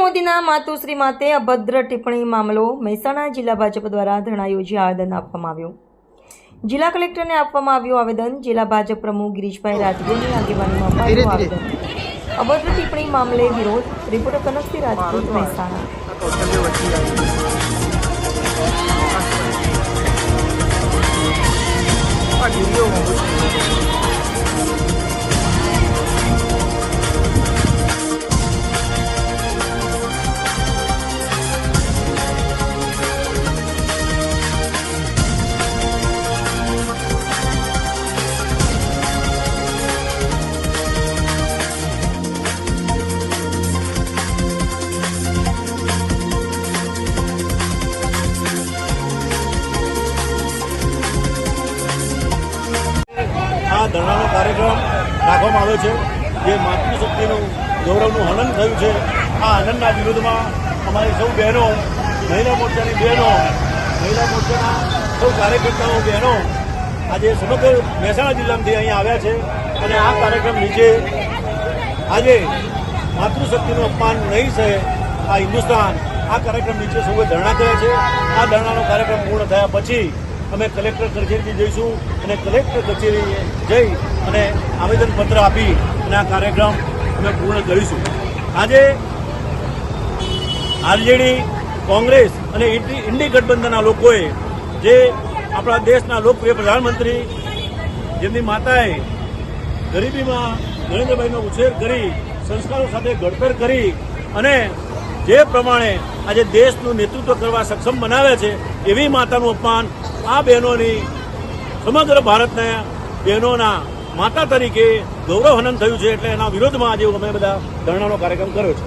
મોદીના માતુશ્રી માતે અભદ્ર ટિપ્પણી મામલો મહેસાણા જિલ્લા ભાજપ દ્વારા ધરણા યોજી આવેદન આપવામાં આવ્યું। જિલ્લા કલેક્ટરને આપવામાં આવ્યું આવેદન। જિલ્લા ભાજપ પ્રમુખ ગિરીશભાઈ રાજગોરની આગેવાનીમાં અપાયું આવેદન। અભદ્ર ટિપ્પણી મામલે વિરોધ। રિપોર્ટર કનકસિંહ રાજપૂત, મહેસાણા। ધરણાનો કાર્યક્રમ રાખવામાં આવ્યો છે, જે માતૃશક્તિનું ગૌરવનું હનન થયું છે। આ હનનના વિરોધમાં અમારી સૌ બહેનો, મહિલા મોરચાની બહેનો, મહિલા મોરચાના સૌ કાર્યકર્તાઓ બહેનો આજે સમગ્ર મહેસાણા જિલ્લામાંથી અહીંયા આવ્યા છે અને આ કાર્યક્રમ નીચે આજે માતૃશક્તિનું અપમાન નહીં સહે આ હિન્દુસ્તાન, આ કાર્યક્રમ નીચે સૌએ ધરણા કર્યા છે। આ ધરણાનો કાર્યક્રમ પૂર્ણ થયા પછી અમે કલેક્ટર કચેરીથી જઈશું અને કલેક્ટર કચેરીએ જઈ અને આવેદનપત્ર આપી અને આ કાર્યક્રમ અમે પૂર્ણ કરીશું। આજે આરજેડી, કોંગ્રેસ અને ઇન્ડી ગઠબંધનના લોકોએ જે આપણા દેશના લોકપ્રિય પ્રધાનમંત્રી, જેમની માતાએ ગરીબીમાં નરેન્દ્રભાઈનો ઉછેર કરી, સંસ્કારો સાથે ઘડતર કરી અને જે પ્રમાણે આજે દેશનું નેતૃત્વ કરવા સક્ષમ બનાવ્યા છે, એવી માતાનું અપમાન આ બહેનોની સમગ્ર ભારતના બહેનોના માતા તરીકે ગૌરવ હનન થયું છે। એટલે એના વિરોધમાં આજે અમે બધા ધરણાનો કાર્યક્રમ કર્યો છે।